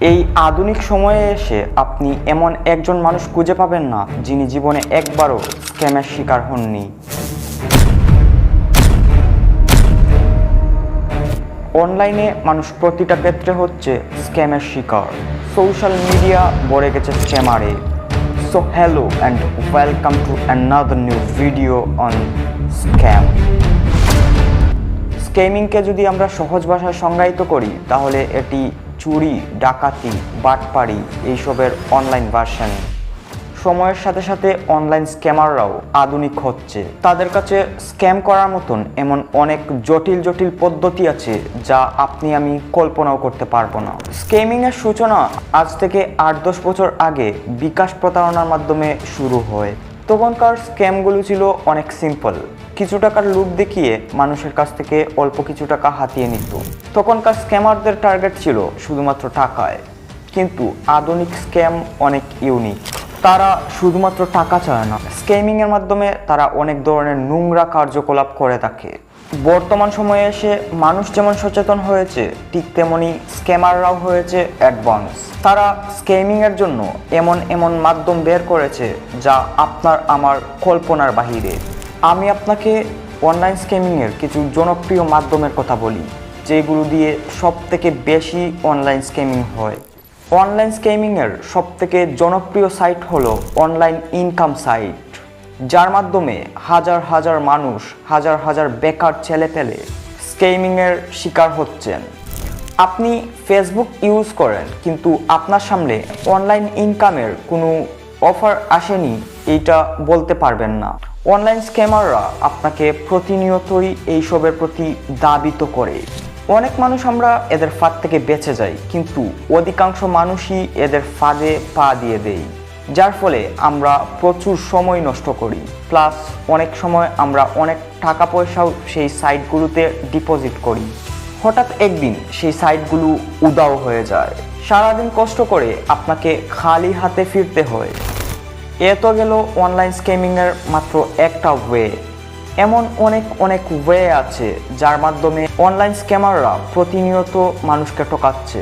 এই আধুনিক সময়ে এসে আপনি এমন একজন মানুষ খুঁজে পাবেন না যিনি জীবনে একবারও স্ক্যামের শিকার হননি। অনলাইনে মানুষ প্রতিটা ক্ষেত্রে হচ্ছে স্ক্যামের শিকার। সোশ্যাল মিডিয়া ভরে গেছে স্ক্যামারে। So hello and welcome to another new video on scam. স্ক্যামিংকে যদি আমরা সহজ ভাষায় সংজ্ঞায়িত করি তাহলে এটি চুরি, ডাকাতি, বাটপাড়ি এইসবের অনলাইন ভার্সন। সময়ের সাথে সাথে অনলাইন স্ক্যামাররাও আধুনিক হচ্ছে। তাদের কাছে স্ক্যাম করার মতন এমন অনেক জটিল জটিল পদ্ধতি আছে যা আপনি আমি কল্পনাও করতে পারবো না। স্ক্যামিংয়ের সূচনা আজ থেকে 8-10 বছর আগে বিকাশ প্রতারণার মাধ্যমে শুরু হয়। তখনকার স্ক্যামগুলো ছিল অনেক সিম্পল। কিছু টাকার লোভ দেখিয়ে মানুষের কাছ থেকে অল্প কিছু টাকা হাতিয়ে নিত। তখনকার স্ক্যামারদের টার্গেট ছিল শুধুমাত্র টাকায়। কিন্তু আধুনিক স্ক্যাম অনেক ইউনিক। তারা শুধুমাত্র টাকা চায় না, স্ক্যামিংয়ের মাধ্যমে তারা অনেক ধরনের নোংরা কার্যকলাপ করে থাকে। বর্তমান সময়ে এসে মানুষ যেমন সচেতন হয়েছে ঠিক তেমনি স্ক্যামাররাও হয়েছে অ্যাডভান্স। তারা স্ক্যামিংয়ের জন্য এমন এমন মাধ্যম বের করেছে যা আপনার আমার কল্পনার বাহিরে। আমি আপনাকে অনলাইন স্ক্যামিংয়ের কিছু জনপ্রিয় মাধ্যমের কথা বলি যেগুলো দিয়ে সবথেকে বেশি অনলাইন স্ক্যামিং হয়। অনলাইন স্ক্যামিংয়ের সবথেকে জনপ্রিয় সাইট হলো অনলাইন ইনকাম সাইট, যার মাধ্যমে হাজার হাজার মানুষ, হাজার হাজার বেকার ছেলেপেলে স্ক্যামিংয়ের শিকার হচ্ছেন। আপনি ফেসবুক ইউজ করেন কিন্তু আপনার সামনে অনলাইন ইনকামের কোনো অফার আসেনি এইটা বলতে পারবেন না। অনলাইন স্ক্যামাররা আপনাকে প্রতিনিয়তই এইসবের প্রতি দাবিত করে। অনেক মানুষ আমরা এদের ফাঁদ থেকে বেঁচে যাই, কিন্তু অধিকাংশ মানুষই এদের ফাঁদে পা দিয়ে দেই, যার ফলে আমরা প্রচুর সময় নষ্ট করি। প্লাস অনেক সময় আমরা অনেক টাকা পয়সাও সেই সাইটগুলোতে ডিপোজিট করি। হঠাৎ একদিন সেই সাইটগুলো উধাও হয়ে যায়। সারাদিন কষ্ট করে আপনাকে খালি হাতে ফিরতে হয়। এত গেল অনলাইন স্ক্যামিংয়ের মাত্র একটা ওয়ে। এমন অনেক ওয়ে আছে যার মাধ্যমে অনলাইন স্ক্যামাররা প্রতিনিয়ত মানুষকে ঠকাচ্ছে,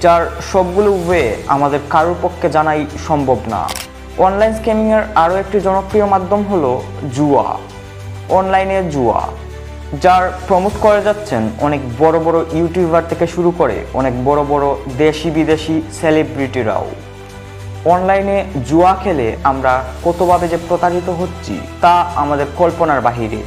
যার সবগুলো ওয়ে আমাদের কারোর পক্ষে জানাই সম্ভব না। অনলাইন স্ক্যামিংয়ের আরও একটি জনপ্রিয় মাধ্যম হলো জুয়া। অনলাইনে জুয়া যার প্রমোট করে যাচ্ছেন অনেক বড় বড় ইউটিউবার থেকে শুরু করে অনেক বড় বড় দেশি বিদেশি সেলিব্রিটিরাও। অনলাইনে জুয়া খেলে আমরা কতভাবে যে প্রতারিত হচ্ছি তা আমাদের কল্পনার বাহিরে।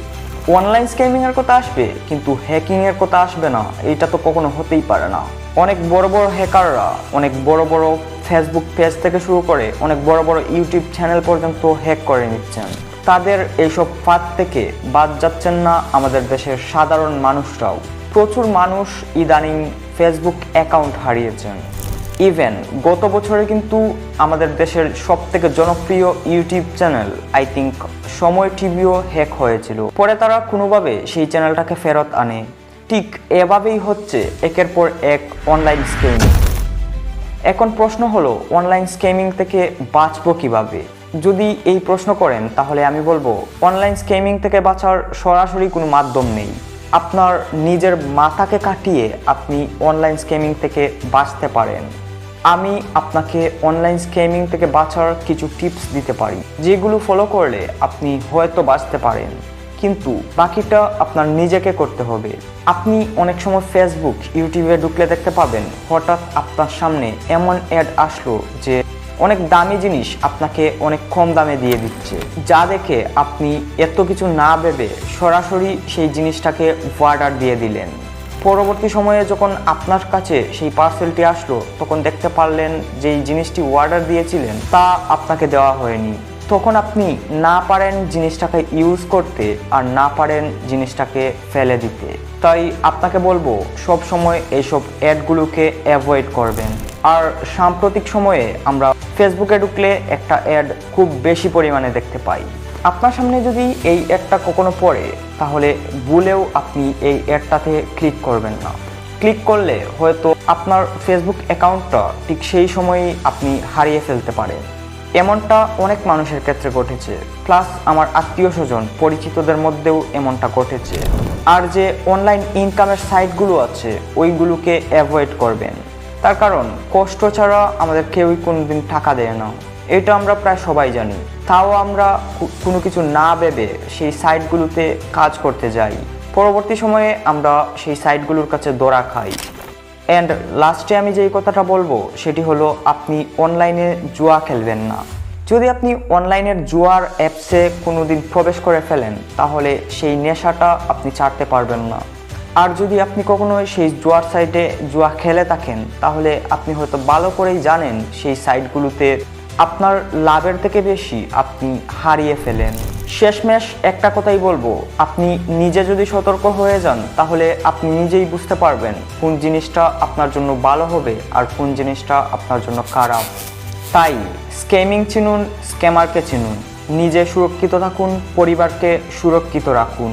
অনলাইন স্ক্যামিংয়ের কথা আসবে কিন্তু হ্যাকিংয়ের কথা আসবে না, এইটা তো কখনো হতেই পারে না। অনেক বড় বড় হ্যাকাররা অনেক বড় বড় ফেসবুক পেজ থেকে শুরু করে অনেক বড় বড় ইউটিউব চ্যানেল পর্যন্ত হ্যাক করে নিচ্ছেন। তাদের এইসব ফাঁদ থেকে বাদ যাচ্ছেন না আমাদের দেশের সাধারণ মানুষরাও। প্রচুর মানুষ ইদানিং ফেসবুক অ্যাকাউন্ট হারিয়েছেন। ইভেন গত বছরে কিন্তু আমাদের দেশের সবথেকে জনপ্রিয় ইউটিউব চ্যানেল আই থিঙ্ক সময় টিভিও হ্যাক হয়েছিল। পরে তারা কোনোভাবে সেই চ্যানেলটাকে ফেরত আনে। ঠিক এভাবেই হচ্ছে একের পর এক অনলাইন স্ক্যামিং। এখন প্রশ্ন হলো অনলাইন স্ক্যামিং থেকে বাঁচবো কিভাবে? যদি এই প্রশ্ন করেন তাহলে আমি বলবো অনলাইন স্ক্যামিং থেকে বাঁচার সরাসরি কোনো মাধ্যম নেই। আপনার নিজের মাথাকে কাটিয়ে আপনি অনলাইন স্ক্যামিং থেকে বাঁচতে পারেন। আমি আপনাকে অনলাইন স্ক্যামিং থেকে বাঁচার কিছু টিপস দিতে পারি যেগুলো ফলো করলে আপনি হয়তো বাঁচতে পারেন, কিন্তু বাকিটা আপনার নিজেকে করতে হবে। আপনি অনেক সময় ফেসবুক, ইউটিউবে ঢুকলে দেখতে পাবেন হঠাৎ আপনার সামনে এমন অ্যাড আসলো যে অনেক দামি জিনিস আপনাকে অনেক কম দামে দিয়ে দিচ্ছে, যা দেখে আপনি এত কিছু না ভেবে সরাসরি সেই জিনিসটাকে অর্ডার দিয়ে দিলেন। পরবর্তী সময়ে যখন আপনার কাছে সেই পার্সেলটি আসলো তখন দেখতে পারলেন যে এই জিনিসটি অর্ডার দিয়েছিলেন তা আপনাকে দেওয়া হয়নি। তখন আপনি না পারেন জিনিসটাকে ইউজ করতে আর না পারেন জিনিসটাকে ফেলে দিতে। তাই আপনাকে বলবো সব সময় এইসব অ্যাডগুলোকে অ্যাভয়েড করবেন। আর সাম্প্রতিক সময়ে আমরা ফেসবুকে ঢুকলে একটা অ্যাড খুব বেশি পরিমাণে দেখতে পাই। আপনার সামনে যদি এই অ্যাডটা কখনো পড়ে তাহলে ভুলেও আপনি এই অ্যাডটাতে ক্লিক করবেন না। ক্লিক করলে হয়তো আপনার ফেসবুক অ্যাকাউন্টটা ঠিক সেই সময়ই আপনি হারিয়ে ফেলতে পারেন। এমনটা অনেক মানুষের ক্ষেত্রে ঘটেছে, প্লাস আমার আত্মীয় স্বজন পরিচিতদের মধ্যেও এমনটা ঘটেছে। আর যে অনলাইন ইনকামের সাইটগুলো আছে ওইগুলোকে অ্যাভয়েড করবেন। তার কারণ কষ্ট ছাড়া আমাদের কেউই কোনোদিন টাকা দেয় না, এটা আমরা প্রায় সবাই জানি। তাও আমরা কোনো কিছু না ভেবে সেই সাইটগুলোতে কাজ করতে যাই, পরবর্তী সময়ে আমরা সেই সাইটগুলোর কাছে ধরা খাই। অ্যান্ড লাস্টে আমি যেই কথাটা বলবো সেটি হলো, আপনি অনলাইনে জুয়া খেলবেন না। যদি আপনি অনলাইনের জুয়ার অ্যাপসে কোনোদিন প্রবেশ করে ফেলেন তাহলে সেই নেশাটা আপনি ছাড়তে পারবেন না। আর যদি আপনি কখনো সেই জুয়ার সাইটে জুয়া খেলে থাকেন তাহলে আপনি হয়তো ভালো করেই জানেন সেই সাইটগুলোতে আপনার লাভের থেকে বেশি আপনি হারিয়ে ফেলেন। শেষমেশ একটা কথাই বলবো, আপনি নিজে যদি সতর্ক হয়ে যান তাহলে আপনি নিজেই বুঝতে পারবেন কোন জিনিসটা আপনার জন্য ভালো হবে আর কোন জিনিসটা আপনার জন্য খারাপ। তাই স্ক্যামিং চিনুন, স্ক্যামারকে চিনুন, নিজে সুরক্ষিত থাকুন, পরিবারকে সুরক্ষিত রাখুন।